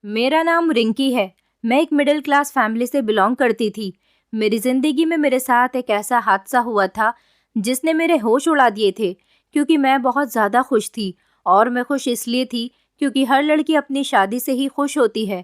मेरा नाम रिंकी है। मैं एक मिडिल क्लास फैमिली से बिलोंग करती थी। मेरी ज़िंदगी में मेरे साथ एक ऐसा हादसा हुआ था जिसने मेरे होश उड़ा दिए थे, क्योंकि मैं बहुत ज़्यादा खुश थी। और मैं खुश इसलिए थी क्योंकि हर लड़की अपनी शादी से ही खुश होती है।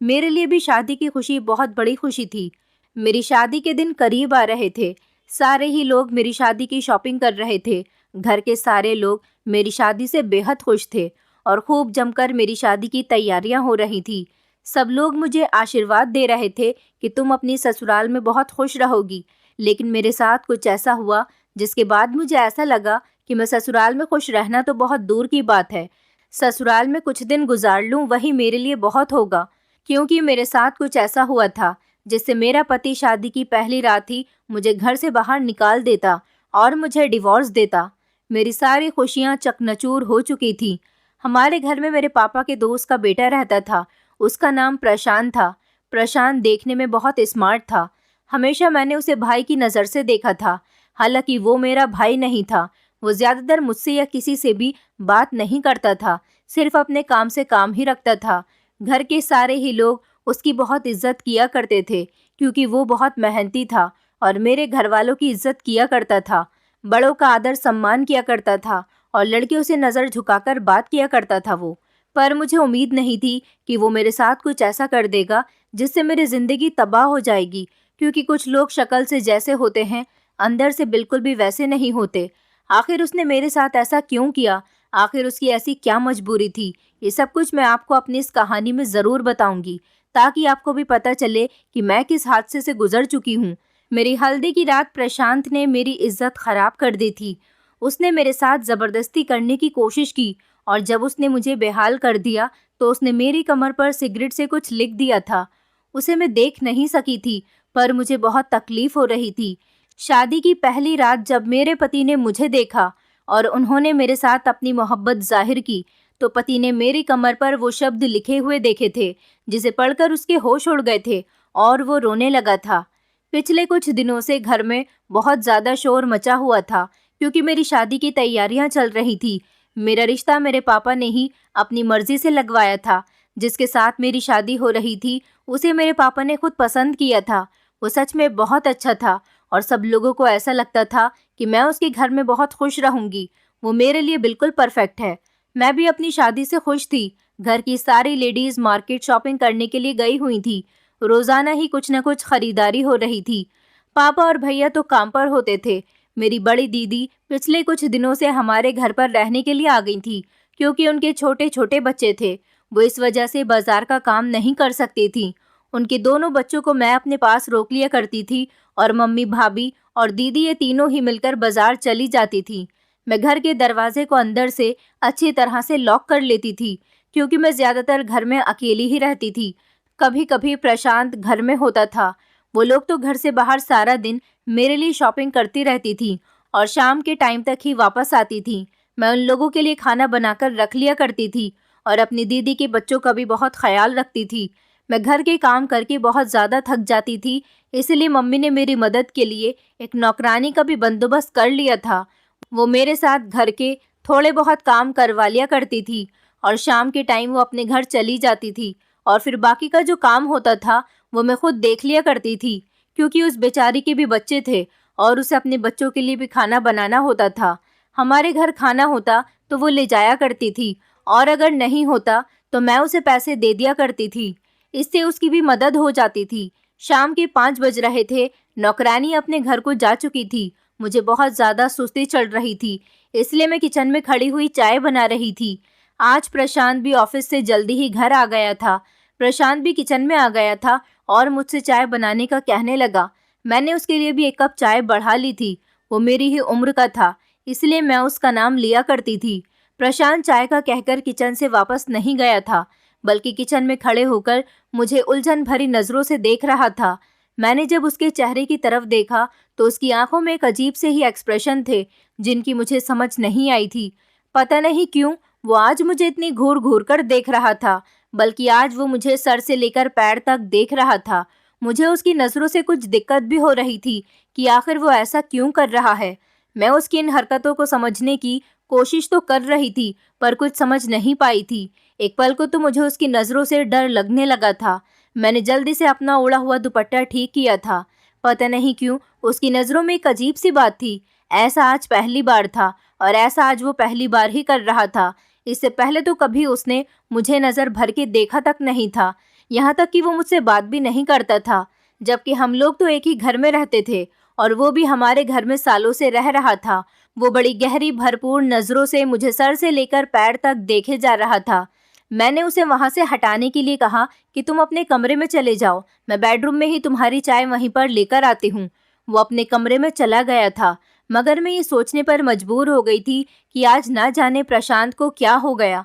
मेरे लिए भी शादी की खुशी बहुत बड़ी खुशी थी। मेरी शादी के दिन करीब आ रहे थे। सारे ही लोग मेरी शादी की शॉपिंग कर रहे थे। घर के सारे लोग मेरी शादी से बेहद खुश थे और खूब जमकर मेरी शादी की तैयारियां हो रही थी। सब लोग मुझे आशीर्वाद दे रहे थे कि तुम अपनी ससुराल में बहुत खुश रहोगी। लेकिन मेरे साथ कुछ ऐसा हुआ जिसके बाद मुझे ऐसा लगा कि मैं ससुराल में खुश रहना तो बहुत दूर की बात है। ससुराल में कुछ दिन गुजार लूं वही मेरे लिए बहुत होगा, क्योंकि मेरे साथ कुछ ऐसा हुआ था जिससे मेरा पति शादी की पहली रात ही मुझे घर से बाहर निकाल देता और मुझे डिवोर्स देता। मेरी सारी खुशियां चकनाचूर हो चुकी थी। हमारे घर में मेरे पापा के दोस्त का बेटा रहता था। उसका नाम प्रशांत था। प्रशांत देखने में बहुत स्मार्ट था। हमेशा मैंने उसे भाई की नज़र से देखा था। हालांकि वो मेरा भाई नहीं था। वो ज़्यादातर मुझसे या किसी से भी बात नहीं करता था, सिर्फ अपने काम से काम ही रखता था। घर के सारे ही लोग उसकी बहुत इज्जत किया करते थे, क्योंकि वो बहुत मेहनती था और मेरे घर वालों की इज्जत किया करता था। बड़ों का आदर सम्मान किया करता था और लड़कियों से नज़र झुकाकर बात किया करता था वो। पर मुझे उम्मीद नहीं थी कि वो मेरे साथ कुछ ऐसा कर देगा जिससे मेरी ज़िंदगी तबाह हो जाएगी, क्योंकि कुछ लोग शक्ल से जैसे होते हैं अंदर से बिल्कुल भी वैसे नहीं होते। आखिर उसने मेरे साथ ऐसा क्यों किया? आखिर उसकी ऐसी क्या मजबूरी थी? ये सब कुछ मैं आपको अपनी इस कहानी में ज़रूर बताऊंगी, ताकि आपको भी पता चले कि मैं किस हादसे से गुजर चुकी हूँ। मेरी हल्दी की रात प्रशांत ने मेरी इज्जत खराब कर दी थी। उसने मेरे साथ ज़बरदस्ती करने की कोशिश की और जब उसने मुझे बेहाल कर दिया तो उसने मेरी कमर पर सिगरेट से कुछ लिख दिया था। उसे मैं देख नहीं सकी थी, पर मुझे बहुत तकलीफ हो रही थी। शादी की पहली रात जब मेरे पति ने मुझे देखा और उन्होंने मेरे साथ अपनी मोहब्बत जाहिर की, तो पति ने मेरी कमर पर वो शब्द लिखे हुए देखे थे जिसे पढ़कर उसके होश उड़ गए थे और वो रोने लगा था। पिछले कुछ दिनों से घर में बहुत ज़्यादा शोर मचा हुआ था, क्योंकि मेरी शादी की तैयारियां चल रही थी। मेरा रिश्ता मेरे पापा ने ही अपनी मर्जी से लगवाया था। जिसके साथ मेरी शादी हो रही थी उसे मेरे पापा ने खुद पसंद किया था। वो सच में बहुत अच्छा था और सब लोगों को ऐसा लगता था कि मैं उसके घर में बहुत खुश रहूंगी। वो मेरे लिए बिल्कुल परफेक्ट है। मैं भी अपनी शादी से खुश थी। घर की सारी लेडीज मार्केट शॉपिंग करने के लिए गई हुई थी। रोजाना ही कुछ न कुछ खरीदारी हो रही थी। पापा और भैया तो काम पर होते थे। मेरी बड़ी दीदी पिछले कुछ दिनों से हमारे घर पर रहने के लिए आ गई थी, क्योंकि उनके छोटे छोटे बच्चे थे। वो इस वजह से बाजार का काम नहीं कर सकती थी। उनके दोनों बच्चों को मैं अपने पास रोक लिया करती थी और मम्मी, भाभी और दीदी ये तीनों ही मिलकर बाजार चली जाती थी। मैं घर के दरवाजे को अंदर से अच्छी तरह से लॉक कर लेती थी, क्योंकि मैं ज़्यादातर घर में अकेली ही रहती थी। कभी कभी प्रशांत घर में होता था। वो लोग तो घर से बाहर सारा दिन मेरे लिए शॉपिंग करती रहती थी और शाम के टाइम तक ही वापस आती थी। मैं उन लोगों के लिए खाना बनाकर रख लिया करती थी और अपनी दीदी के बच्चों का भी बहुत ख्याल रखती थी। मैं घर के काम करके बहुत ज़्यादा थक जाती थी, इसलिए मम्मी ने मेरी मदद के लिए एक नौकरानी का भी बंदोबस्त कर लिया था। वो मेरे साथ घर के थोड़े बहुत काम करवा लिया करती थी और शाम के टाइम वो अपने घर चली जाती थी और फिर बाकी का जो काम होता था वो मैं खुद देख लिया करती थी, क्योंकि उस बेचारी के भी बच्चे थे और उसे अपने बच्चों के लिए भी खाना बनाना होता था। हमारे घर खाना होता तो वो ले जाया करती थी और अगर नहीं होता तो मैं उसे पैसे दे दिया करती थी। इससे उसकी भी मदद हो जाती थी। शाम के 5 बज रहे थे। नौकरानी अपने घर को जा चुकी थी। मुझे बहुत ज़्यादा सुस्ती चढ़ रही थी, इसलिए मैं किचन में खड़ी हुई चाय बना रही थी। आज प्रशांत भी ऑफिस से जल्दी ही घर आ गया था। प्रशांत भी किचन में आ गया था और मुझसे चाय बनाने का कहने लगा। मैंने उसके लिए भी एक कप चाय बढ़ा ली थी। वो मेरी ही उम्र का था, इसलिए मैं उसका नाम लिया करती थी। प्रशांत चाय का कहकर किचन से वापस नहीं गया था, बल्कि किचन में खड़े होकर मुझे उलझन भरी नज़रों से देख रहा था। मैंने जब उसके चेहरे की तरफ देखा तो उसकी आंखों में एक अजीब से ही एक्सप्रेशन थे जिनकी मुझे समझ नहीं आई थी। पता नहीं क्यों वो आज मुझे इतनी घूर घूर कर देख रहा था, बल्कि आज वो मुझे सर से लेकर पैर तक देख रहा था। मुझे उसकी नज़रों से कुछ दिक्कत भी हो रही थी कि आखिर वो ऐसा क्यों कर रहा है। मैं उसकी इन हरकतों को समझने की कोशिश तो कर रही थी, पर कुछ समझ नहीं पाई थी। एक पल को तो मुझे उसकी नज़रों से डर लगने लगा था। मैंने जल्दी से अपना उड़ा हुआ दुपट्टा ठीक किया था। पता नहीं क्यों उसकी नज़रों में एक अजीब सी बात थी। ऐसा आज पहली बार था और ऐसा आज वो पहली बार ही कर रहा था। इससे पहले तो कभी उसने मुझे नज़र भर के देखा तक नहीं था। यहाँ तक कि वो मुझसे बात भी नहीं करता था, जबकि हम लोग तो एक ही घर में रहते थे और वो भी हमारे घर में सालों से रह रहा था। वो बड़ी गहरी भरपूर नज़रों से मुझे सर से लेकर पैर तक देखे जा रहा था। मैंने उसे वहाँ से हटाने के लिए कहा कि तुम अपने कमरे में चले जाओ, मैं बेडरूम में ही तुम्हारी चाय वहीं पर लेकर आती हूँ। वो अपने कमरे में चला गया था, मगर मैं ये सोचने पर मजबूर हो गई थी कि आज ना जाने प्रशांत को क्या हो गया।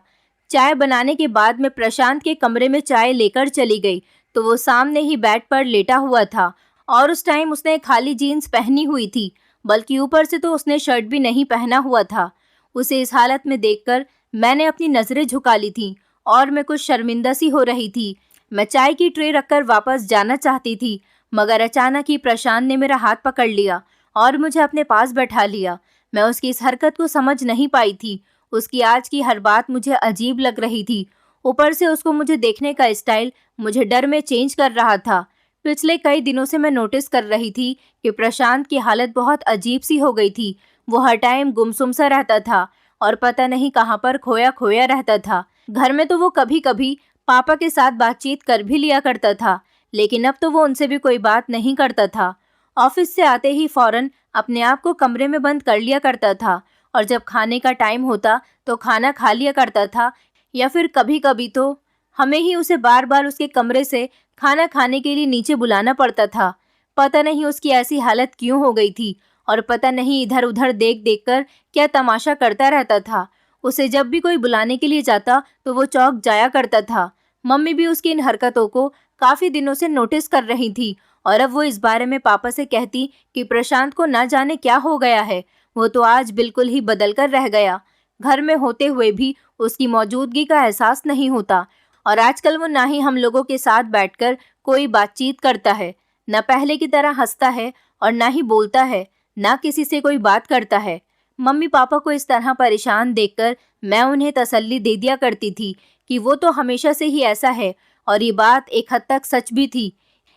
चाय बनाने के बाद मैं प्रशांत के कमरे में चाय लेकर चली गई तो वो सामने ही बेड पर लेटा हुआ था और उस टाइम उसने खाली जीन्स पहनी हुई थी, बल्कि ऊपर से तो उसने शर्ट भी नहीं पहना हुआ था। उसे इस हालत में देखकर मैंने अपनी नज़रें झुका ली थी और मैं कुछ शर्मिंदा सी हो रही थी। मैं चाय की ट्रे रखकर वापस जाना चाहती थी, मगर अचानक ही प्रशांत ने मेरा हाथ पकड़ लिया और मुझे अपने पास बैठा लिया। मैं उसकी इस हरकत को समझ नहीं पाई थी। उसकी आज की हर बात मुझे अजीब लग रही थी। ऊपर से उसको मुझे देखने का स्टाइल मुझे डर में चेंज कर रहा था। पिछले कई दिनों से मैं नोटिस कर रही थी कि प्रशांत की हालत बहुत अजीब सी हो गई थी। वो हर टाइम गुमसुम सा रहता था और पता नहीं कहाँ पर खोया खोया रहता था। घर में तो वो कभी कभी पापा के साथ बातचीत कर भी लिया करता था, लेकिन अब तो वो उनसे भी कोई बात नहीं करता था। ऑफिस से आते ही फौरन अपने आप को कमरे में बंद कर लिया करता था और जब खाने का टाइम होता तो खाना खा लिया करता था, या फिर कभी कभी तो हमें ही उसे बार बार उसके कमरे से खाना खाने के लिए नीचे बुलाना पड़ता था। पता नहीं उसकी ऐसी हालत क्यों हो गई थी और पता नहीं इधर उधर देख देख कर क्या तमाशा करता रहता था। उसे जब भी कोई बुलाने के लिए जाता तो वो चौंक जाया करता था। मम्मी भी उसकी इन हरकतों को काफ़ी दिनों से नोटिस कर रही थी और अब वो इस बारे में पापा से कहती कि प्रशांत को ना जाने क्या हो गया है। वो तो आज बिल्कुल ही बदल कर रह गया। घर में होते हुए भी उसकी मौजूदगी का एहसास नहीं होता और आजकल वो ना ही हम लोगों के साथ बैठकर कोई बातचीत करता है, न पहले की तरह हंसता है और ना ही बोलता है, ना किसी से कोई बात करता है। मम्मी पापा को इस तरह परेशान देखकर मैं उन्हें तसल्ली दे दिया करती थी कि वो तो हमेशा से ही ऐसा है और ये बात एक हद तक सच भी थी।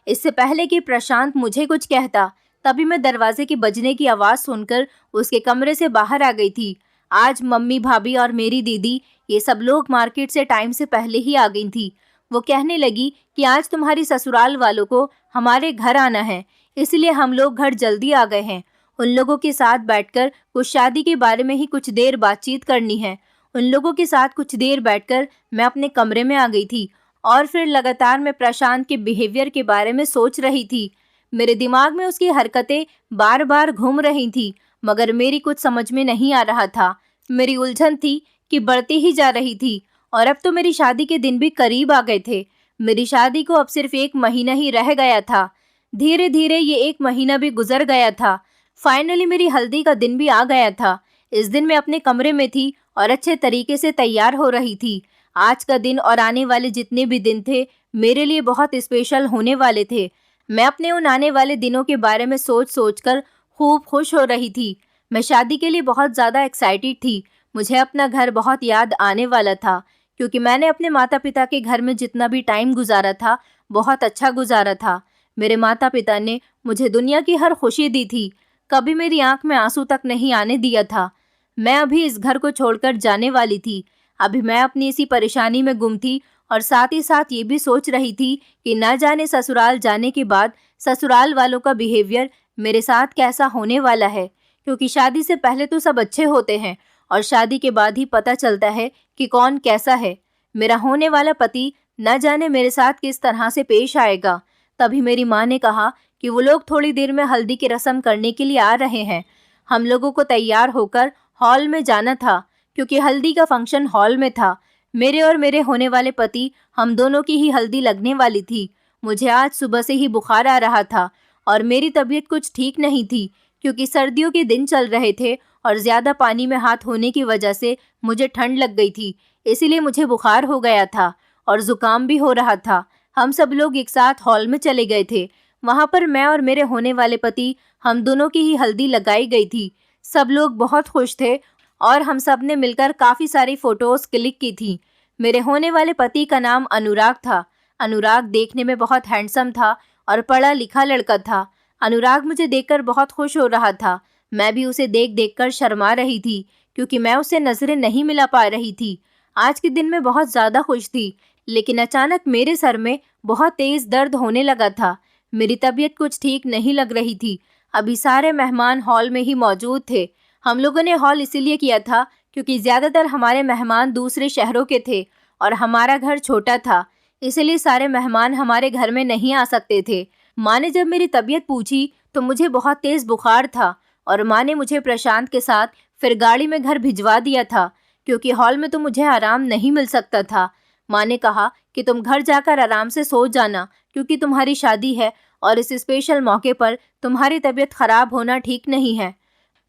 इससे पहले कि प्रशांत मुझे कुछ कहता, तभी मैं दरवाजे के बजने की आवाज़ सुनकर उसके कमरे से बाहर आ गई थी। आज मम्मी भाभी और मेरी दीदी ये सब लोग मार्केट से टाइम से पहले ही आ गई थी। वो कहने लगी कि आज तुम्हारी ससुराल वालों को हमारे घर आना है, इसलिए हम लोग घर जल्दी आ गए हैं। उन लोगों के साथ बैठकर कुछ शादी के बारे में ही कुछ देर बातचीत करनी है। उन लोगों के साथ कुछ देर बैठकर मैं अपने कमरे में आ गई थी और फिर लगातार मैं प्रशांत के बिहेवियर के बारे में सोच रही थी। मेरे दिमाग में उसकी हरकतें बार बार घूम रही थी, मगर मेरी कुछ समझ में नहीं आ रहा था। मेरी उलझन थी कि बढ़ती ही जा रही थी और अब तो मेरी शादी के दिन भी करीब आ गए थे। मेरी शादी को अब सिर्फ 1 महीना ही रह गया था। धीरे धीरे ये 1 महीना भी गुजर गया था। फाइनली मेरी हल्दी का दिन भी आ गया था। इस दिन मैं अपने कमरे में थी और अच्छे तरीके से तैयार हो रही थी। आज का दिन और आने वाले जितने भी दिन थे मेरे लिए बहुत स्पेशल होने वाले थे। मैं अपने उन आने वाले दिनों के बारे में सोच सोच कर खूब खुश हो रही थी। मैं शादी के लिए बहुत ज़्यादा एक्साइटेड थी। मुझे अपना घर बहुत याद आने वाला था, क्योंकि मैंने अपने माता पिता के घर में जितना भी टाइम गुजारा था बहुत अच्छा गुजारा था। मेरे माता पिता ने मुझे दुनिया की हर खुशी दी थी, कभी मेरी आंख में आंसू तक नहीं आने दिया था। मैं अभी इस घर को छोड़कर जाने वाली थी। अभी मैं अपनी इसी परेशानी में गुम थी और साथ ही साथ ये भी सोच रही थी कि ना जाने ससुराल जाने के बाद ससुराल वालों का बिहेवियर मेरे साथ कैसा होने वाला है, क्योंकि शादी से पहले तो सब अच्छे होते हैं और शादी के बाद ही पता चलता है कि कौन कैसा है। मेरा होने वाला पति न जाने मेरे साथ किस तरह से पेश आएगा। तभी मेरी माँ ने कहा कि वो लोग थोड़ी देर में हल्दी की रस्म करने के लिए आ रहे हैं। हम लोगों को तैयार होकर हॉल में जाना था, क्योंकि हल्दी का फंक्शन हॉल में था। मेरे और मेरे होने वाले पति, हम दोनों की ही हल्दी लगने वाली थी। मुझे आज सुबह से ही बुखार आ रहा था और मेरी तबीयत कुछ ठीक नहीं थी, क्योंकि सर्दियों के दिन चल रहे थे और ज़्यादा पानी में हाथ होने की वजह से मुझे ठंड लग गई थी। इसीलिए मुझे बुखार हो गया था और ज़ुकाम भी हो रहा था। हम सब लोग एक साथ हॉल में चले गए थे। वहाँ पर मैं और मेरे होने वाले पति, हम दोनों की ही हल्दी लगाई गई थी। सब लोग बहुत खुश थे और हम सब ने मिलकर काफ़ी सारी फ़ोटोज़ क्लिक की थी। मेरे होने वाले पति का नाम अनुराग था। अनुराग देखने में बहुत हैंडसम था और पढ़ा लिखा लड़का था। अनुराग मुझे देखकर बहुत खुश हो रहा था। मैं भी उसे देख देखकर शर्मा रही थी क्योंकि मैं उससे नजरें नहीं मिला पा रही थी। आज के दिन मैं बहुत ज़्यादा खुश थी, लेकिन अचानक मेरे सर में बहुत तेज़ दर्द होने लगा था। मेरी तबीयत कुछ ठीक नहीं लग रही थी। अभी सारे मेहमान हॉल में ही मौजूद थे। हम लोगों ने हॉल इसीलिए किया था क्योंकि ज़्यादातर हमारे मेहमान दूसरे शहरों के थे और हमारा घर छोटा था, इसलिए सारे मेहमान हमारे घर में नहीं आ सकते थे। माँ ने जब मेरी तबीयत पूछी तो मुझे बहुत तेज़ बुखार था और माँ ने मुझे प्रशांत के साथ फिर गाड़ी में घर भिजवा दिया था क्योंकि हॉल में तो मुझे आराम नहीं मिल सकता था। माँ ने कहा कि तुम घर जाकर आराम से सो जाना क्योंकि तुम्हारी शादी है और इस स्पेशल मौके पर तुम्हारी तबीयत खराब होना ठीक नहीं है।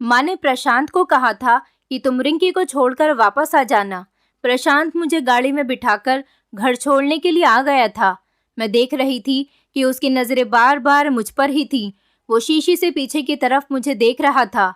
माँ ने प्रशांत को कहा था कि तुम रिंकी को छोड़कर वापस आ जाना। प्रशांत मुझे गाड़ी में बिठाकर घर छोड़ने के लिए आ गया था। मैं देख रही थी कि उसकी नज़रें बार बार मुझ पर ही थीं। वो शीशी से पीछे की तरफ मुझे देख रहा था।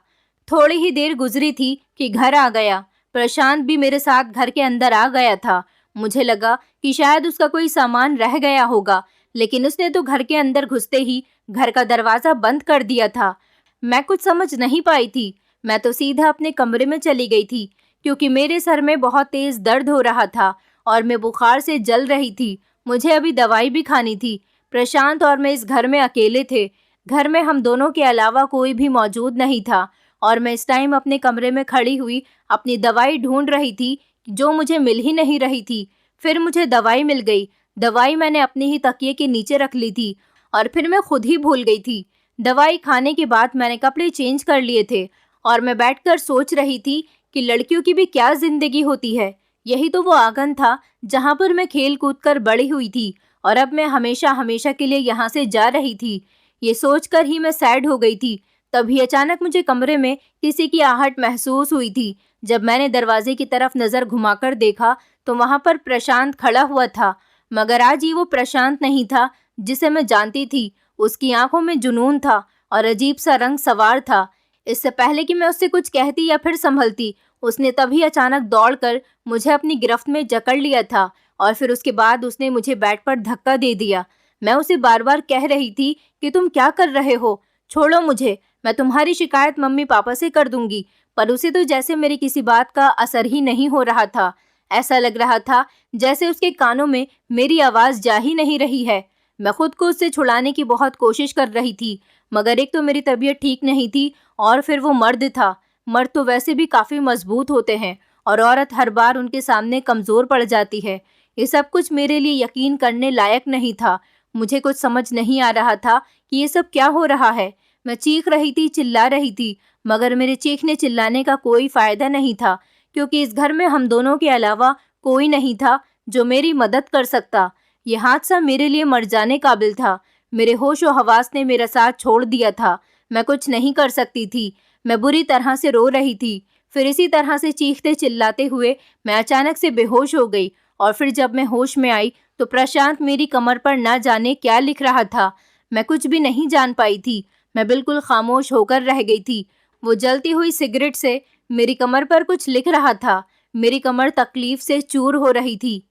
थोड़ी ही देर गुजरी थी कि घर आ गया। प्रशांत भी मेरे साथ घर के अंदर आ गया था। मुझे लगा कि शायद उसका कोई सामान रह गया होगा, लेकिन उसने तो घर के अंदर घुसते ही घर का दरवाज़ा बंद कर दिया था। मैं कुछ समझ नहीं पाई थी। मैं तो सीधा अपने कमरे में चली गई थी क्योंकि मेरे सर में बहुत तेज़ दर्द हो रहा था और मैं बुखार से जल रही थी। मुझे अभी दवाई भी खानी थी। प्रशांत और मैं इस घर में अकेले थे। घर में हम दोनों के अलावा कोई भी मौजूद नहीं था और मैं इस टाइम अपने कमरे में खड़ी हुई अपनी दवाई ढूंढ रही थी जो मुझे मिल ही नहीं रही थी। फिर मुझे दवाई मिल गई। दवाई मैंने अपने ही तकिए के नीचे रख ली थी और फिर मैं खुद ही भूल गई थी। दवाई खाने के बाद मैंने कपड़े चेंज कर लिए थे और मैं बैठकर सोच रही थी कि लड़कियों की भी क्या जिंदगी होती है। यही तो वो आंगन था जहाँ पर मैं खेल कूद कर बड़ी हुई थी और अब मैं हमेशा हमेशा के लिए यहाँ से जा रही थी। ये सोचकर ही मैं सैड हो गई थी। तभी अचानक मुझे कमरे में किसी की आहट महसूस हुई थी। जब मैंने दरवाजे की तरफ नज़र घुमाकर देखा तो वहाँ पर प्रशांत खड़ा हुआ था, मगर आज ये वो प्रशांत नहीं था जिसे मैं जानती थी। उसकी आंखों में जुनून था और अजीब सा रंग सवार था। इससे पहले कि मैं उससे कुछ कहती या फिर संभलती, उसने तभी अचानक दौड़कर मुझे अपनी गिरफ्त में जकड़ लिया था और फिर उसके बाद उसने मुझे बेड पर धक्का दे दिया। मैं उसे बार बार कह रही थी कि तुम क्या कर रहे हो, छोड़ो मुझे, मैं तुम्हारी शिकायत मम्मी पापा से कर दूंगी। पर उसे तो जैसे मेरी किसी बात का असर ही नहीं हो रहा था। ऐसा लग रहा था जैसे उसके कानों में मेरी आवाज़ जा ही नहीं रही है। मैं खुद को उससे छुड़ाने की बहुत कोशिश कर रही थी, मगर एक तो मेरी तबीयत ठीक नहीं थी और फिर वो मर्द था। मर्द तो वैसे भी काफ़ी मजबूत होते हैं और औरत हर बार उनके सामने कमज़ोर पड़ जाती है। ये सब कुछ मेरे लिए यकीन करने लायक नहीं था। मुझे कुछ समझ नहीं आ रहा था कि ये सब क्या हो रहा है। मैं चीख रही थी, चिल्ला रही थी, मगर मेरे चीखने चिल्लाने का कोई फ़ायदा नहीं था क्योंकि इस घर में हम दोनों के अलावा कोई नहीं था जो मेरी मदद कर सकता। ये हादसा मेरे लिए मर जाने काबिल था। मेरे होश व हवास ने मेरा साथ छोड़ दिया था। मैं कुछ नहीं कर सकती थी। मैं बुरी तरह से रो रही थी। फिर इसी तरह से चीखते चिल्लाते हुए मैं अचानक से बेहोश हो गई और फिर जब मैं होश में आई तो प्रशांत मेरी कमर पर ना जाने क्या लिख रहा था। मैं कुछ भी नहीं जान पाई थी। मैं बिल्कुल खामोश होकर रह गई थी। वो जलती हुई सिगरेट से मेरी कमर पर कुछ लिख रहा था। मेरी कमर तकलीफ से चूर हो रही थी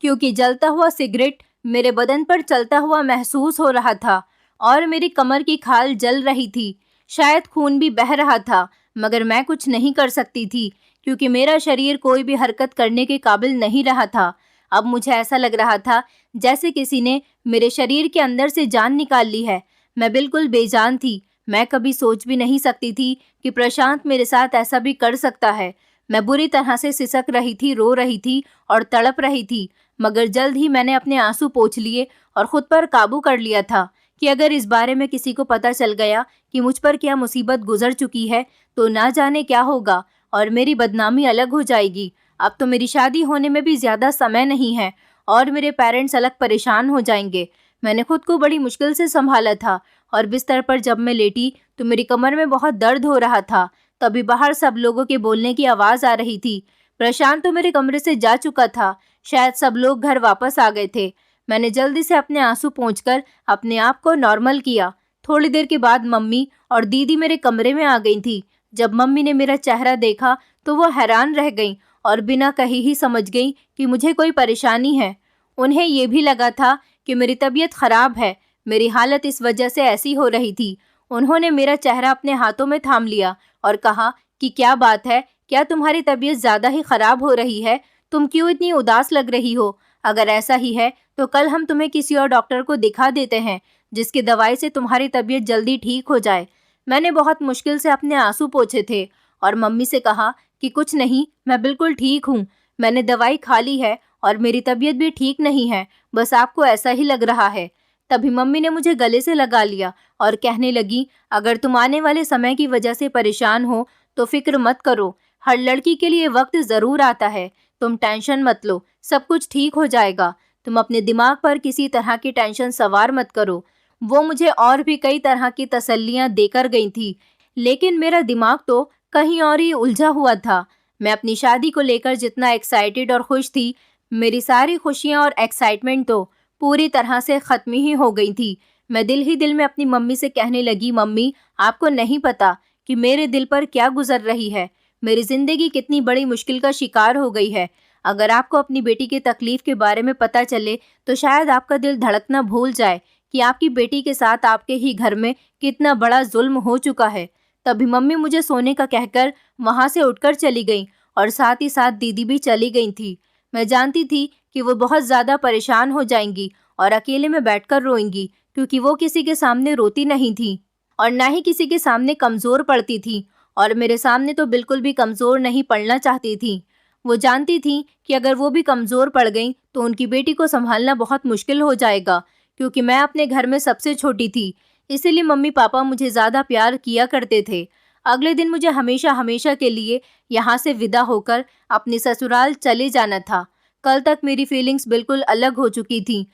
क्योंकि जलता हुआ सिगरेट मेरे बदन पर चलता हुआ महसूस हो रहा था और मेरी कमर की खाल जल रही थी। शायद खून भी बह रहा था, मगर मैं कुछ नहीं कर सकती थी क्योंकि मेरा शरीर कोई भी हरकत करने के काबिल नहीं रहा था। अब मुझे ऐसा लग रहा था जैसे किसी ने मेरे शरीर के अंदर से जान निकाल ली है। मैं बिल्कुल बेजान थी। मैं कभी सोच भी नहीं सकती थी कि प्रशांत मेरे साथ ऐसा भी कर सकता है। मैं बुरी तरह से सिसक रही थी, रो रही थी और तड़प रही थी, मगर जल्द ही मैंने अपने आंसू पोंछ लिए और खुद पर काबू कर लिया था कि अगर इस बारे में किसी को पता चल गया कि मुझ पर क्या मुसीबत गुजर चुकी है तो ना जाने क्या होगा और मेरी बदनामी अलग हो जाएगी। अब तो मेरी शादी होने में भी ज़्यादा समय नहीं है और मेरे पेरेंट्स अलग परेशान हो जाएंगे। मैंने खुद को बड़ी मुश्किल से संभाला था और बिस्तर पर जब मैं लेटी तो मेरी कमर में बहुत दर्द हो रहा था। तभी बाहर सब लोगों के बोलने की आवाज़ आ रही थी। प्रशांत तो मेरे कमरे से जा चुका था। शायद सब लोग घर वापस आ गए थे। मैंने जल्दी से अपने आंसू पोंछकर अपने आप को नॉर्मल किया। थोड़ी देर के बाद मम्मी और दीदी मेरे कमरे में आ गई थी। जब मम्मी ने मेरा चेहरा देखा तो वो हैरान रह गईं और बिना कही ही समझ गई कि मुझे कोई परेशानी है। उन्हें ये भी लगा था कि मेरी तबीयत खराब है, मेरी हालत इस वजह से ऐसी हो रही थी। उन्होंने मेरा चेहरा अपने हाथों में थाम लिया और कहा कि क्या बात है, क्या तुम्हारी तबीयत ज़्यादा ही खराब हो रही है? तुम क्यों इतनी उदास लग रही हो? अगर ऐसा ही है तो कल हम तुम्हें किसी और डॉक्टर को दिखा देते हैं, जिसकी दवाई से तुम्हारी तबीयत जल्दी ठीक हो जाए। मैंने बहुत मुश्किल से अपने आंसू पोंछे थे और मम्मी से कहा कि कुछ नहीं, मैं बिल्कुल ठीक हूँ। मैंने दवाई खा ली है और मेरी तबीयत भी ठीक नहीं है, बस आपको ऐसा ही लग रहा है। तभी मम्मी ने मुझे गले से लगा लिया और कहने लगी, अगर तुम आने वाले समय की वजह से परेशान हो तो फिक्र मत करो, हर लड़की के लिए वक्त ज़रूर आता है। तुम टेंशन मत लो, सब कुछ ठीक हो जाएगा। तुम अपने दिमाग पर किसी तरह की टेंशन सवार मत करो। वो मुझे और भी कई तरह की तसल्लियाँ देकर गई थी, लेकिन मेरा दिमाग तो कहीं और ही उलझा हुआ था। मैं अपनी शादी को लेकर जितना एक्साइटेड और खुश थी, मेरी सारी खुशियाँ और एक्साइटमेंट तो पूरी तरह से ख़त्म ही हो गई थी। मैं दिल ही दिल में अपनी मम्मी से कहने लगी, मम्मी, आपको नहीं पता कि मेरे दिल पर क्या गुजर रही है। मेरी ज़िंदगी कितनी बड़ी मुश्किल का शिकार हो गई है। अगर आपको अपनी बेटी की तकलीफ़ के बारे में पता चले तो शायद आपका दिल धड़कना भूल जाए कि आपकी बेटी के साथ आपके ही घर में कितना बड़ा जुल्म हो चुका है। तभी मम्मी मुझे सोने का कहकर वहाँ से उठकर चली गई और साथ ही साथ दीदी भी चली गई थी। मैं जानती थी कि वो बहुत ज़्यादा परेशान हो जाएंगी और अकेले में बैठकर रोएंगी, क्योंकि वो किसी के सामने रोती नहीं थी और ना ही किसी के सामने कमज़ोर पड़ती थी, और मेरे सामने तो बिल्कुल भी कमज़ोर नहीं पड़ना चाहती थी। वो जानती थी कि अगर वो भी कमज़ोर पड़ गई तो उनकी बेटी को संभालना बहुत मुश्किल हो जाएगा, क्योंकि मैं अपने घर में सबसे छोटी थी। इसीलिए मम्मी पापा मुझे ज़्यादा प्यार किया करते थे। अगले दिन मुझे हमेशा हमेशा के लिए यहाँ से विदा होकर अपने ससुराल चले जाना था। कल तक मेरी फीलिंग्स बिल्कुल अलग हो चुकी थी।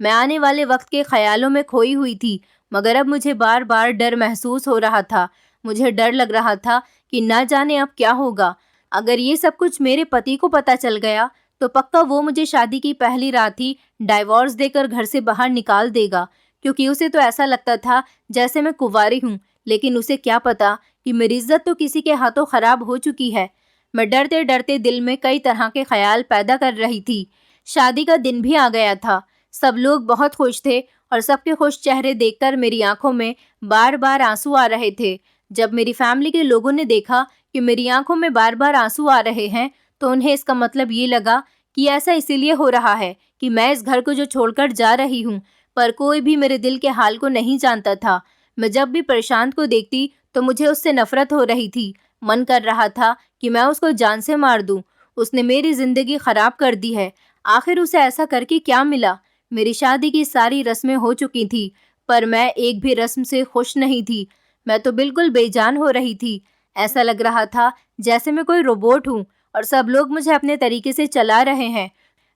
मैं आने वाले वक्त के ख्यालों में खोई हुई थी, मगर अब मुझे बार बार डर महसूस हो रहा था। मुझे डर लग रहा था कि ना जाने अब क्या होगा। अगर ये सब कुछ मेरे पति को पता चल गया तो पक्का वो मुझे शादी की पहली रात ही डाइवोर्स देकर घर से बाहर निकाल देगा, क्योंकि उसे तो ऐसा लगता था जैसे मैं कुंवारी हूँ। लेकिन उसे क्या पता कि मेरी इज्जत तो किसी के हाथों खराब हो चुकी है। मैं डरते डरते दिल में कई तरह के ख्याल पैदा कर रही थी। शादी का दिन भी आ गया था। सब लोग बहुत खुश थे और सबके खुश चेहरे देखकर मेरी आंखों में बार बार आंसू आ रहे थे। जब मेरी फैमिली के लोगों ने देखा कि मेरी आंखों में बार बार आंसू आ रहे हैं तो उन्हें इसका मतलब ये लगा कि ऐसा इसीलिए हो रहा है कि मैं इस घर को जो छोड़कर जा रही हूँ। पर कोई भी मेरे दिल के हाल को नहीं जानता था। मैं जब भी प्रशांत को देखती तो मुझे उससे नफरत हो रही थी। मन कर रहा था कि मैं उसको जान से मार दूं। उसने मेरी ज़िंदगी ख़राब कर दी है। आखिर उसे ऐसा करके क्या मिला? मेरी शादी की सारी रस्में हो चुकी थी, पर मैं एक भी रस्म से खुश नहीं थी। मैं तो बिल्कुल बेजान हो रही थी। ऐसा लग रहा था जैसे मैं कोई रोबोट हूँ और सब लोग मुझे अपने तरीके से चला रहे हैं।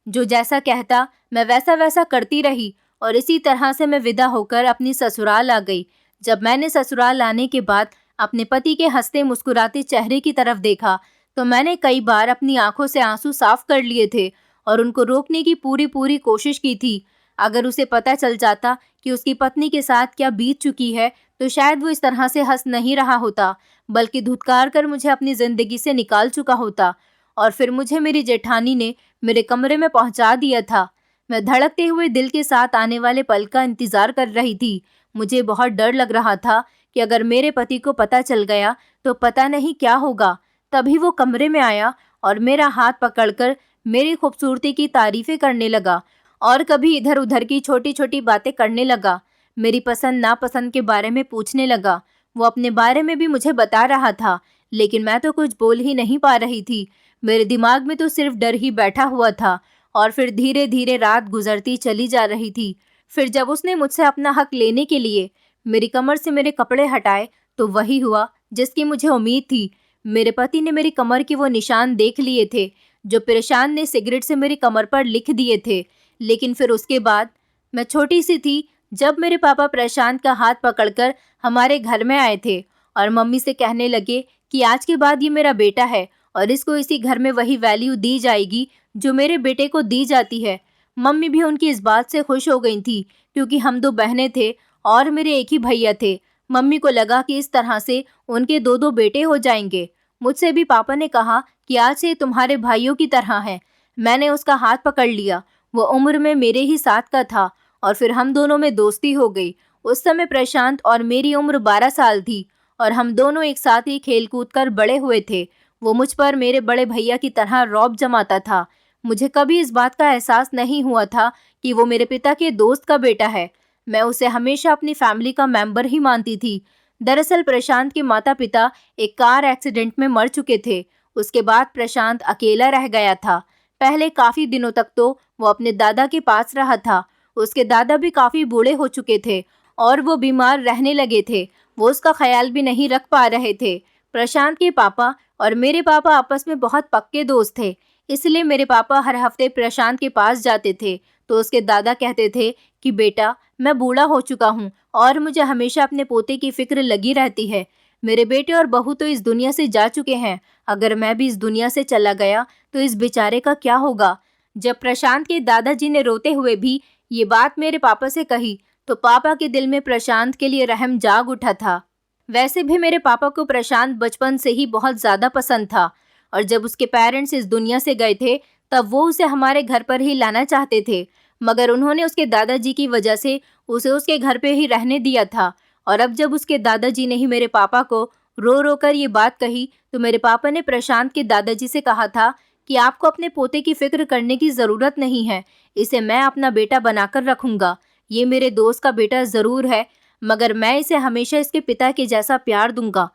जो जैसा कहता मैं वैसा वैसा करती रही और इसी तरह से मैं विदा होकर अपनी ससुराल आ गई। जब मैंने ससुराल आने के बाद अपने पति के हंसते मुस्कुराते चेहरे की तरफ देखा तो मैंने कई बार अपनी आंखों से आंसू साफ कर लिए थे और उनको रोकने की पूरी पूरी कोशिश की थी। अगर उसे पता चल जाता कि उसकी पत्नी के साथ क्या बीत चुकी है तो शायद वो इस तरह से हंस नहीं रहा होता, बल्कि धुतकार कर मुझे अपनी ज़िंदगी से निकाल चुका होता। और फिर मुझे मेरी जेठानी ने मेरे कमरे में पहुंचा दिया था। मैं धड़कते हुए दिल के साथ आने वाले पल का इंतज़ार कर रही थी। मुझे बहुत डर लग रहा था कि अगर मेरे पति को पता चल गया तो पता नहीं क्या होगा। तभी वो कमरे में आया और मेरा हाथ पकड़कर मेरी खूबसूरती की तारीफ़ें करने लगा और कभी इधर उधर की छोटी छोटी बातें करने लगा। मेरी पसंद नापसंद के बारे में पूछने लगा। वो अपने बारे में भी मुझे बता रहा था, लेकिन मैं तो कुछ बोल ही नहीं पा रही थी। मेरे दिमाग में तो सिर्फ डर ही बैठा हुआ था। और फिर धीरे धीरे रात गुजरती चली जा रही थी। फिर जब उसने मुझसे अपना हक लेने के लिए मेरी कमर से मेरे कपड़े हटाए तो वही हुआ जिसकी मुझे उम्मीद थी। मेरे पति ने मेरी कमर के वो निशान देख लिए थे जो प्रशांत ने सिगरेट से मेरी कमर पर लिख दिए थे। लेकिन फिर उसके बाद मैं छोटी सी थी जब मेरे पापा प्रशांत का हाथ पकड़कर हमारे घर में आए थे और मम्मी से कहने लगे कि आज के बाद ये मेरा बेटा है और इसको इसी घर में वही वैल्यू दी जाएगी जो मेरे बेटे को दी जाती है। मम्मी भी उनकी इस बात से खुश हो गई थी, क्योंकि हम दो बहनें थे और मेरे एक ही भैया थे। मम्मी को लगा कि इस तरह से उनके दो दो बेटे हो जाएंगे। मुझसे भी पापा ने कहा कि आज से तुम्हारे भाइयों की तरह है। मैंने उसका हाथ पकड़ लिया। वो उम्र में मेरे ही साथ का था और फिर हम दोनों में दोस्ती हो गई। उस समय प्रशांत और मेरी उम्र 12 साल थी और हम दोनों एक साथ ही खेल कूद कर बड़े हुए थे। वो मुझ पर मेरे बड़े भैया की तरह रौब जमाता था। मुझे कभी इस बात का एहसास नहीं हुआ था कि वो मेरे पिता के दोस्त का बेटा है। मैं उसे हमेशा अपनी फैमिली का मेंबर ही मानती थी। दरअसल प्रशांत के माता पिता एक कार एक्सीडेंट में मर चुके थे। उसके बाद प्रशांत अकेला रह गया था। पहले काफी दिनों तक तो वो अपने दादा के पास रहा था। उसके दादा भी काफी बूढ़े हो चुके थे और वो बीमार रहने लगे थे। वो उसका ख्याल भी नहीं रख पा रहे थे। प्रशांत के पापा और मेरे पापा आपस में बहुत पक्के दोस्त थे, इसलिए मेरे पापा हर हफ्ते प्रशांत के पास जाते थे तो उसके दादा कहते थे कि बेटा, मैं बूढ़ा हो चुका हूँ और मुझे हमेशा अपने पोते की फिक्र लगी रहती है। मेरे बेटे और बहू तो इस दुनिया से जा चुके हैं। अगर मैं भी इस दुनिया से चला गया तो इस बेचारे का क्या होगा। जब प्रशांत के दादाजी ने रोते हुए भी ये बात मेरे पापा से कही तो पापा के दिल में प्रशांत के लिए रहम जाग उठा था। वैसे भी मेरे पापा को प्रशांत बचपन से ही बहुत ज़्यादा पसंद था और जब उसके पेरेंट्स इस दुनिया से गए थे तब वो उसे हमारे घर पर ही लाना चाहते थे, मगर उन्होंने उसके दादाजी की वजह से उसे उसके घर पे ही रहने दिया था। और अब जब उसके दादाजी ने ही मेरे पापा को रो रो कर ये बात कही तो मेरे पापा ने प्रशांत के दादाजी से कहा था कि आपको अपने पोते की फिक्र करने की ज़रूरत नहीं है, इसे मैं अपना बेटा बनाकर रखूँगा। ये मेरे दोस्त का बेटा ज़रूर है, मगर मैं इसे हमेशा इसके पिता के जैसा प्यार दूंगा।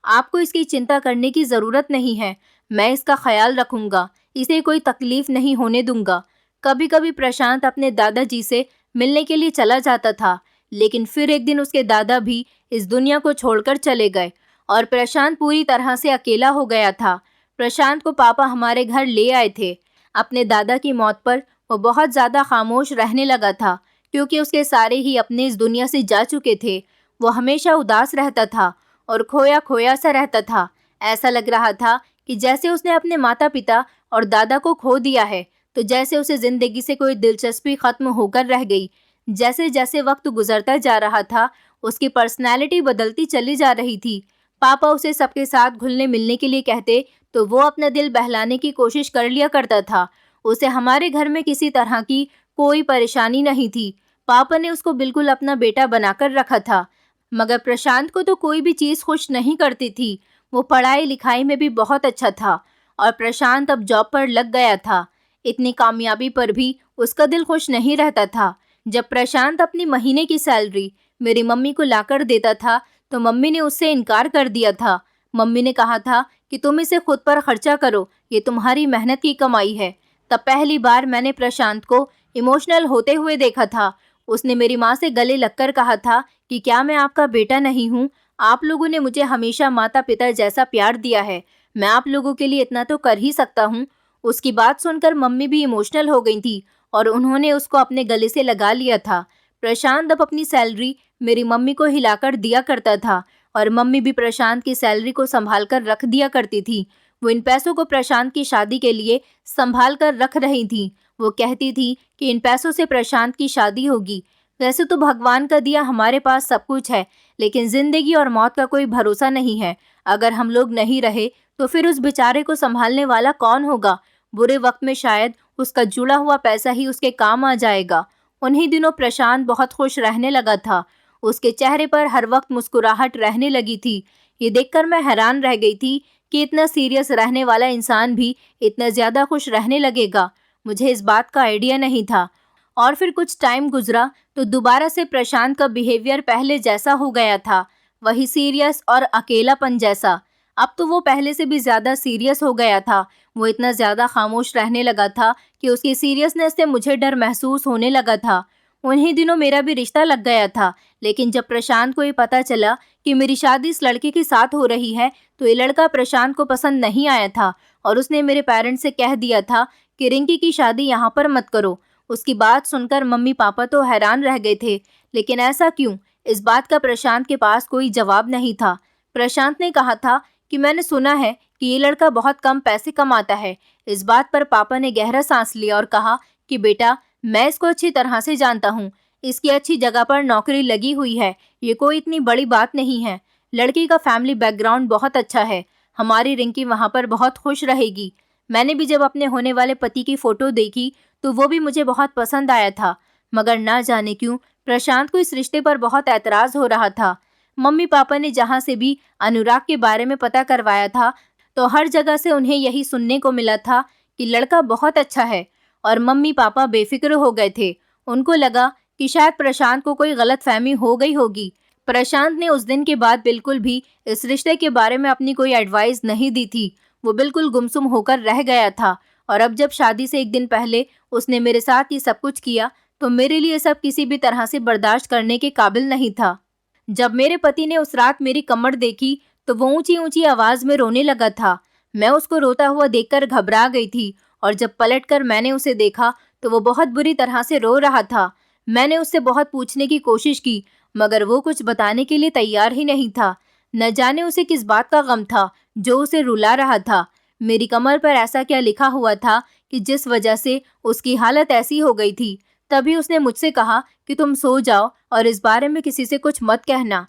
आपको इसकी चिंता करने की ज़रूरत नहीं है। मैं इसका ख्याल रखूंगा, इसे कोई तकलीफ नहीं होने दूंगा। कभी कभी प्रशांत अपने दादाजी से मिलने के लिए चला जाता था, लेकिन फिर एक दिन उसके दादा भी इस दुनिया को छोड़कर चले गए और प्रशांत पूरी तरह से अकेला हो गया था। प्रशांत को पापा हमारे घर ले आए थे। अपने दादा की मौत पर वो बहुत ज़्यादा खामोश रहने लगा था, क्योंकि उसके सारे ही अपने इस दुनिया से जा चुके थे। वो हमेशा उदास रहता था और खोया खोया सा रहता था। ऐसा लग रहा था कि जैसे उसने अपने माता पिता और दादा को खो दिया है, तो जैसे उसे ज़िंदगी से कोई दिलचस्पी ख़त्म होकर रह गई। जैसे जैसे वक्त गुजरता जा रहा था, उसकी पर्सनैलिटी बदलती चली जा रही थी। पापा उसे सबके साथ घुलने मिलने के लिए कहते तो वो अपना दिल बहलाने की कोशिश कर लिया करता था। उसे हमारे घर में किसी तरह की कोई परेशानी नहीं थी। पापा ने उसको बिल्कुल अपना बेटा बनाकर रखा था। मगर प्रशांत को तो कोई भी चीज़ खुश नहीं करती थी। वो पढ़ाई लिखाई में भी बहुत अच्छा था और प्रशांत अब जॉब पर लग गया था। इतनी कामयाबी पर भी उसका दिल खुश नहीं रहता था। जब प्रशांत अपनी महीने की सैलरी मेरी मम्मी को लाकर देता था तो मम्मी ने उससे इनकार कर दिया था। मम्मी ने कहा था कि तुम इसे खुद पर खर्चा करो, ये तुम्हारी मेहनत की कमाई है। तब पहली बार मैंने प्रशांत को इमोशनल होते हुए देखा था। उसने मेरी माँ से गले लगकर कहा था कि क्या मैं आपका बेटा नहीं हूँ? आप लोगों ने मुझे हमेशा माता पिता जैसा प्यार दिया है, मैं आप लोगों के लिए इतना तो कर ही सकता हूँ। उसकी बात सुनकर मम्मी भी इमोशनल हो गई थी और उन्होंने उसको अपने गले से लगा लिया था। प्रशांत अब अपनी सैलरी मेरी मम्मी को हिलाकर दिया करता था और मम्मी भी प्रशांत की सैलरी को संभाल कर रख दिया करती थी। वो इन पैसों को प्रशांत की शादी के लिए संभाल कर रख रही थी। वो कहती थी कि इन पैसों से प्रशांत की शादी होगी। वैसे तो भगवान का दिया हमारे पास सब कुछ है, लेकिन जिंदगी और मौत का कोई भरोसा नहीं है। अगर हम लोग नहीं रहे तो फिर उस बेचारे को संभालने वाला कौन होगा? बुरे वक्त में शायद उसका जुड़ा हुआ पैसा ही उसके काम आ जाएगा। उन्हीं दिनों प्रशांत बहुत खुश रहने लगा था। उसके चेहरे पर हर वक्त मुस्कुराहट रहने लगी थी। ये देखकर मैं हैरान रह गई थी कि इतना सीरियस रहने वाला इंसान भी इतना ज़्यादा खुश रहने लगेगा। मुझे इस बात का आइडिया नहीं था। और फिर कुछ टाइम गुजरा तो दोबारा से प्रशांत का बिहेवियर पहले जैसा हो गया था, वही सीरियस और अकेलापन जैसा। अब तो वो पहले से भी ज़्यादा सीरियस हो गया था। वो इतना ज़्यादा खामोश रहने लगा था कि उसकी सीरियसनेस से मुझे डर महसूस होने लगा था। उन्हीं दिनों मेरा भी रिश्ता लग गया था, लेकिन जब प्रशांत को ये पता चला कि मेरी शादी इस लड़के के साथ हो रही है तो ये लड़का प्रशांत को पसंद नहीं आया था और उसने मेरे पेरेंट्स से कह दिया था कि रिंकी की शादी यहाँ पर मत करो। उसकी बात सुनकर मम्मी पापा तो हैरान रह गए थे, लेकिन ऐसा क्यों? इस बात का प्रशांत के पास कोई जवाब नहीं था। प्रशांत ने कहा था कि मैंने सुना है कि ये लड़का बहुत कम पैसे कमाता है। इस बात पर पापा ने गहरा सांस लिया और कहा कि बेटा, मैं इसको अच्छी तरह से जानता हूँ। इसकी अच्छी जगह पर नौकरी लगी हुई है, ये कोई इतनी बड़ी बात नहीं है। लड़की का फैमिली बैकग्राउंड बहुत अच्छा है। हमारी रिंकी वहाँ पर बहुत खुश रहेगी। मैंने भी जब अपने होने वाले पति की फ़ोटो देखी तो वो भी मुझे बहुत पसंद आया था, मगर ना जाने क्यों प्रशांत को इस रिश्ते पर बहुत ऐतराज़ हो रहा था। मम्मी पापा ने जहाँ से भी अनुराग के बारे में पता करवाया था तो हर जगह से उन्हें यही सुनने को मिला था कि लड़का बहुत अच्छा है, और मम्मी पापा बेफिक्र हो गए थे। उनको लगा कि शायद प्रशांत को कोई गलतफहमी हो गई होगी। प्रशांत ने उस दिन के बाद बिल्कुल भी इस रिश्ते के बारे में अपनी कोई एडवाइस नहीं दी थी। वो बिल्कुल गुमसुम होकर रह गया था, और अब जब शादी से एक दिन पहले उसने मेरे साथ ये सब कुछ किया तो मेरे लिए सब किसी भी तरह से बर्दाश्त करने के काबिल नहीं था। जब मेरे पति ने उस रात मेरी कमर देखी तो वो ऊंची ऊंची आवाज में रोने लगा था। मैं उसको रोता हुआ देखकर घबरा गई थी, और जब पलटकर मैंने उसे देखा तो वो बहुत बुरी तरह से रो रहा था। मैंने उससे बहुत पूछने की कोशिश की, मगर वो कुछ बताने के लिए तैयार ही नहीं था। न जाने उसे किस बात का गम था जो उसे रुला रहा था। मेरी कमर पर ऐसा क्या लिखा हुआ था कि जिस वजह से उसकी हालत ऐसी हो गई थी। तभी उसने मुझसे कहा कि तुम सो जाओ और इस बारे में किसी से कुछ मत कहना।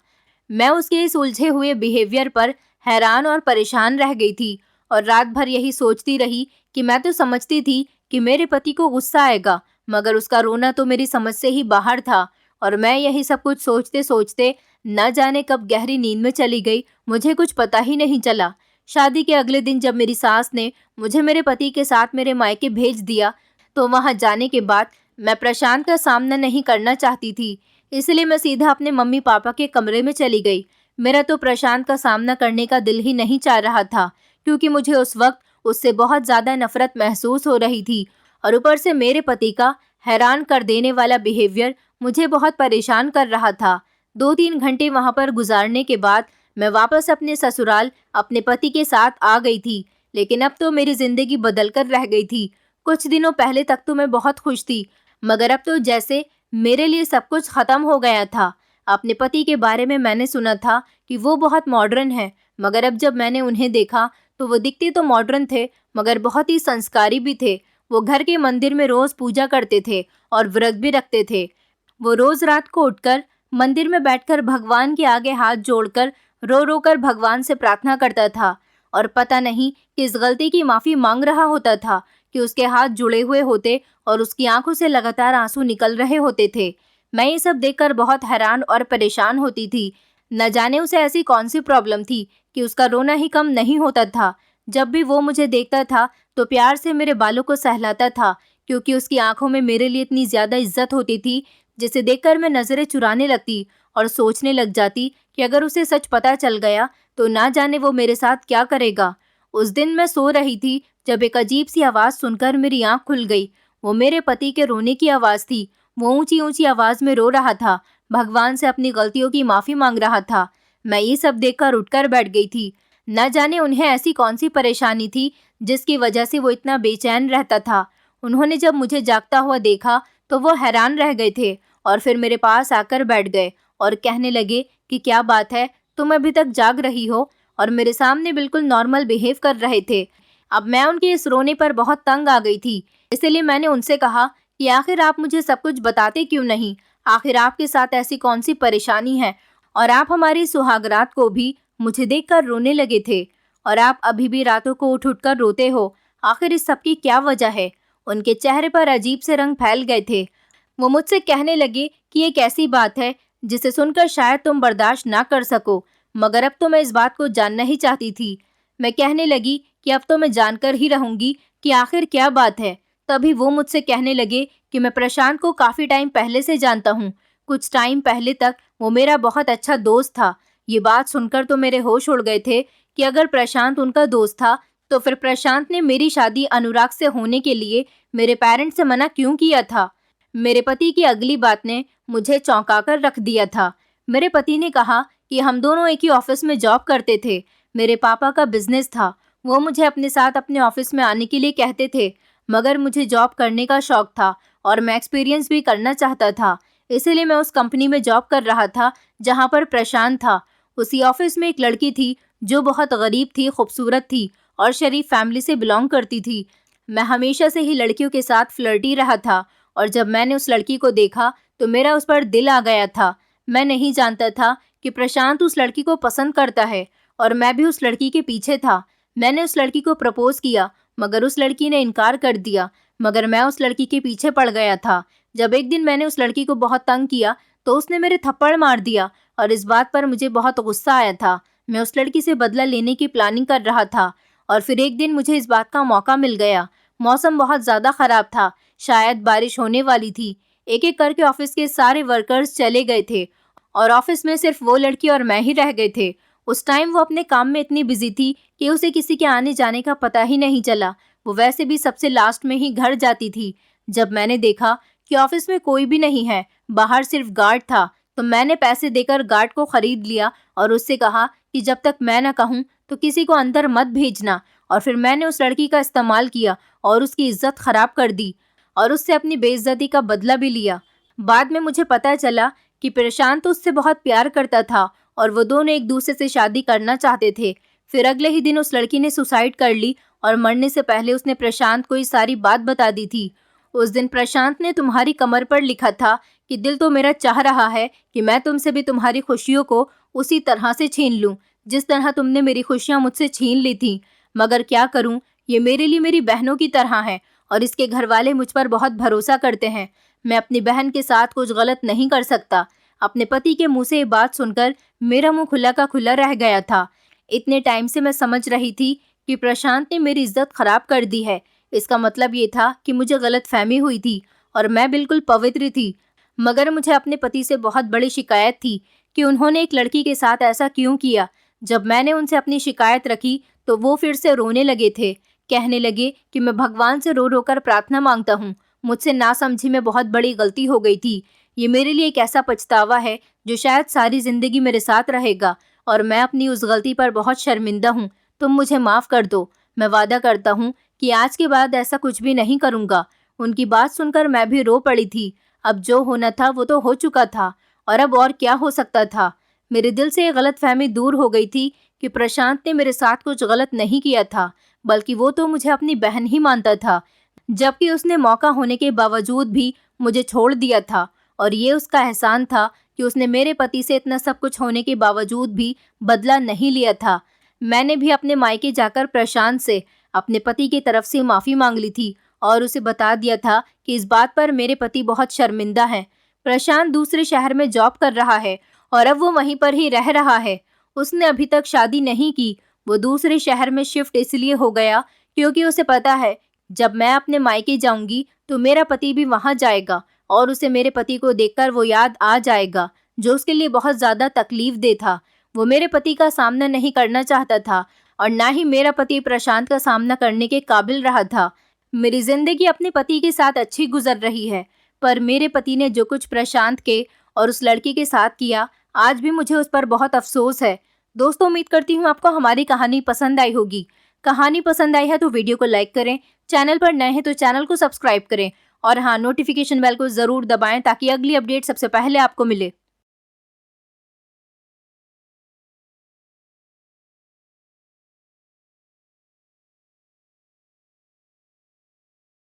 मैं उसके इस उलझे हुए बिहेवियर पर हैरान और परेशान रह गई थी, और रात भर यही सोचती रही कि मैं तो समझती थी कि मेरे पति को गुस्सा आएगा, मगर उसका रोना तो मेरी समझ से ही बाहर था। और मैं यही सब कुछ सोचते सोचते न जाने कब गहरी नींद में चली गई, मुझे कुछ पता ही नहीं चला। शादी के अगले दिन जब मेरी सास ने मुझे मेरे पति के साथ मेरे मायके भेज दिया तो वहां जाने के बाद मैं प्रशांत का सामना नहीं करना चाहती थी, इसलिए मैं सीधा अपने मम्मी पापा के कमरे में चली गई। मेरा तो प्रशांत का सामना करने का दिल ही नहीं चाह रहा था, क्योंकि मुझे उस वक्त उससे बहुत ज़्यादा नफरत महसूस हो रही थी, और ऊपर से मेरे पति का हैरान कर देने वाला बिहेवियर मुझे बहुत परेशान कर रहा था। 2-3 घंटे वहाँ पर गुजारने के बाद मैं वापस अपने ससुराल अपने पति के साथ आ गई थी, लेकिन अब तो मेरी जिंदगी बदल कर रह गई थी। कुछ दिनों पहले तक तो मैं बहुत खुश थी, मगर अब तो जैसे मेरे लिए सब कुछ खत्म हो गया था। अपने पति के बारे में मैंने सुना था कि वो बहुत मॉडर्न है, मगर अब जब मैंने उन्हें देखा तो वो दिखते तो मॉडर्न थे, मगर बहुत ही संस्कारी भी थे। वो घर के मंदिर में रोज पूजा करते थे और व्रत भी रखते थे। वो रोज रात को उठकर मंदिर में बैठकर भगवान के आगे हाथ जोड़कर रो रो कर भगवान से प्रार्थना करता था, और पता नहीं किस गलती की माफी मांग रहा होता था कि उसके हाथ जुड़े हुए होते और उसकी आंखों से लगातार आंसू निकल रहे होते थे। मैं ये सब देखकर बहुत हैरान और परेशान होती थी। न जाने उसे ऐसी कौन सी प्रॉब्लम थी कि उसका रोना ही कम नहीं होता था। जब भी वो मुझे देखता था तो प्यार से मेरे बालों को सहलाता था, क्योंकि उसकी आंखों में मेरे लिए इतनी ज्यादा इज्जत होती थी, जिसे देखकर मैं नजरें चुराने लगती और सोचने लग जाती कि अगर उसे सच पता चल गया तो ना जाने वो मेरे साथ क्या करेगा। उस दिन मैं सो रही थी जब एक अजीब सी आवाज़ सुनकर मेरी आंख खुल गई। वो मेरे पति के रोने की आवाज़ थी। वो ऊंची ऊंची आवाज़ में रो रहा था, भगवान से अपनी गलतियों की माफ़ी मांग रहा था। मैं ये सब देखकर उठकर बैठ गई थी। न जाने उन्हें ऐसी कौन सी परेशानी थी जिसकी वजह से वो इतना बेचैन रहता था। उन्होंने जब मुझे जागता हुआ देखा तो वो हैरान रह गए थे, और फिर मेरे पास आकर बैठ गए और कहने लगे कि क्या बात है, तुम अभी तक जाग रही हो, और मेरे सामने बिल्कुल नॉर्मल बिहेव कर रहे थे। अब मैं उनके इस रोने पर बहुत तंग आ गई थी, इसलिए मैंने उनसे कहा कि आखिर आप मुझे सब कुछ बताते क्यों नहीं? आखिर आपके साथ ऐसी कौन सी परेशानी है? और आप हमारी सुहागरात को भी मुझे देखकर रोने लगे थे, और आप अभी भी रातों को उठ उठ कर रोते हो। आखिर इस सब की क्या वजह है? उनके चेहरे पर अजीब से रंग फैल गए थे। वो मुझसे कहने लगे कि ये कैसी बात है जिसे सुनकर शायद तुम बर्दाश्त ना कर सको, मगर अब तो मैं इस बात को जानना ही चाहती थी। मैं कहने लगी कि अब तो मैं जानकर ही रहूंगी कि आखिर क्या बात है। तभी वो मुझसे कहने लगे कि मैं प्रशांत को काफ़ी टाइम पहले से जानता हूँ। कुछ टाइम पहले तक वो मेरा बहुत अच्छा दोस्त था। ये बात सुनकर तो मेरे होश उड़ गए थे कि अगर प्रशांत उनका दोस्त था तो फिर प्रशांत ने मेरी शादी अनुराग से होने के लिए मेरे पेरेंट्स से मना क्यों किया था? मेरे पति की अगली बात ने मुझे चौंका कर रख दिया था। मेरे पति ने कहा कि हम दोनों एक ही ऑफिस में जॉब करते थे। मेरे पापा का बिजनेस था। वो मुझे अपने साथ अपने ऑफिस में आने के लिए कहते थे, मगर मुझे जॉब करने का शौक था और मैं एक्सपीरियंस भी करना चाहता था। इसीलिए मैं उस कंपनी में जॉब कर रहा था जहाँ पर प्रशांत था। उसी ऑफिस में एक लड़की थी जो बहुत गरीब थी, खूबसूरत थी और शरीफ फैमिली से बिलोंग करती थी। मैं हमेशा से ही लड़कियों के साथ फ्लर्टी रहा था, और जब मैंने उस लड़की को देखा तो मेरा उस पर दिल आ गया था। मैं नहीं जानता था कि प्रशांत उस लड़की को पसंद करता है, और मैं भी उस लड़की के पीछे था। मैंने उस लड़की को प्रपोज किया, मगर उस लड़की ने इनकार कर दिया। मगर मैं उस लड़की के पीछे पड़ गया था। जब एक दिन मैंने उस लड़की को बहुत तंग किया तो उसने मेरे थप्पड़ मार दिया और इस बात पर मुझे बहुत गुस्सा आया था। मैं उस लड़की से बदला लेने की प्लानिंग कर रहा था और फिर एक दिन मुझे इस बात का मौका मिल गया। मौसम बहुत ज़्यादा ख़राब था, शायद बारिश होने वाली थी। एक एक करके ऑफिस के सारे वर्कर्स चले गए थे और ऑफिस में सिर्फ वो लड़की और मैं ही रह गए थे। उस टाइम वो अपने काम में इतनी बिजी थी कि उसे किसी के आने जाने का पता ही नहीं चला। वो वैसे भी सबसे लास्ट में ही घर जाती थी। जब मैंने देखा कि ऑफिस में कोई भी नहीं है, बाहर सिर्फ गार्ड था, तो मैंने पैसे देकर गार्ड को खरीद लिया और उससे कहा कि जब तक मैं न कहूँ तो किसी को अंदर मत भेजना। और फिर मैंने उस लड़की का इस्तेमाल किया और उसकी इज्जत खराब कर दी और उससे अपनी बेइज्जती का बदला भी लिया। बाद में मुझे पता चला कि प्रशांत उससे बहुत प्यार करता था और वो दोनों एक दूसरे से शादी करना चाहते थे। फिर अगले ही दिन उस लड़की ने सुसाइड कर ली और मरने से पहले उसने प्रशांत को ये सारी बात बता दी थी। उस दिन प्रशांत ने तुम्हारी कमर पर लिखा था कि दिल तो मेरा चाह रहा है कि मैं तुमसे भी तुम्हारी खुशियों को उसी तरह से छीन लूं जिस तरह तुमने मेरी खुशियां मुझसे छीन ली थी। मगर क्या करूं, ये मेरे लिए मेरी बहनों की तरह है और इसके घर वाले मुझ पर बहुत भरोसा करते हैं। मैं अपनी बहन के साथ कुछ गलत नहीं कर सकता। अपने पति के मुंह से ये बात सुनकर मेरा मुंह खुला का खुला रह गया था। इतने टाइम से मैं समझ रही थी कि प्रशांत ने मेरी इज्जत खराब कर दी है। इसका मतलब ये था कि मुझे गलतफहमी हुई थी और मैं बिल्कुल पवित्र थी। मगर मुझे अपने पति से बहुत बड़ी शिकायत थी कि उन्होंने एक लड़की के साथ ऐसा क्यों किया। जब मैंने उनसे अपनी शिकायत रखी तो वो फिर से रोने लगे थे। कहने लगे कि मैं भगवान से रो रो कर प्रार्थना मांगता हूँ। मुझसे नासमझी में बहुत बड़ी गलती हो गई थी। ये मेरे लिए एक ऐसा पछतावा है जो शायद सारी जिंदगी मेरे साथ रहेगा और मैं अपनी उस गलती पर बहुत शर्मिंदा हूँ। तुम मुझे माफ़ कर दो। मैं वादा करता हूँ कि आज के बाद ऐसा कुछ भी नहीं करूँगा। उनकी बात सुनकर मैं भी रो पड़ी थी। अब जो होना था वो तो हो चुका था और अब और क्या हो सकता था। मेरे दिल से ये गलतफहमी दूर हो गई थी कि प्रशांत ने मेरे साथ कुछ गलत नहीं किया था, बल्कि वो तो मुझे अपनी बहन ही मानता था, जबकि उसने मौका होने के बावजूद भी मुझे छोड़ दिया था। और ये उसका एहसान था कि उसने मेरे पति से इतना सब कुछ होने के बावजूद भी बदला नहीं लिया था। मैंने भी अपने मायके जाकर प्रशांत से अपने पति की तरफ से माफ़ी मांग ली थी और उसे बता दिया था कि इस बात पर मेरे पति बहुत शर्मिंदा हैं। प्रशांत दूसरे शहर में जॉब कर रहा है और अब वो वहीं पर ही रह रहा है। उसने अभी तक शादी नहीं की। वो दूसरे शहर में शिफ्ट इसलिए हो गया क्योंकि उसे पता है जब मैं अपने मायके जाऊंगी तो मेरा पति भी वहां जाएगा और उसे मेरे पति को देखकर वो याद आ जाएगा जो उसके लिए बहुत ज़्यादा तकलीफ दे था। वो मेरे पति का सामना नहीं करना चाहता था और ना ही मेरा पति प्रशांत का सामना करने के काबिल रहा था। मेरी जिंदगी अपने पति के साथ अच्छी गुजर रही है, पर मेरे पति ने जो कुछ प्रशांत के और उस लड़की के साथ किया, आज भी मुझे उस पर बहुत अफसोस है। दोस्तों, उम्मीद करती हूँ आपको हमारी कहानी पसंद आई होगी। कहानी पसंद आई है तो वीडियो को लाइक करें, चैनल पर नए हैं तो चैनल को सब्सक्राइब करें और हाँ, नोटिफिकेशन बेल को ज़रूर दबाएं ताकि अगली अपडेट सबसे पहले आपको मिले।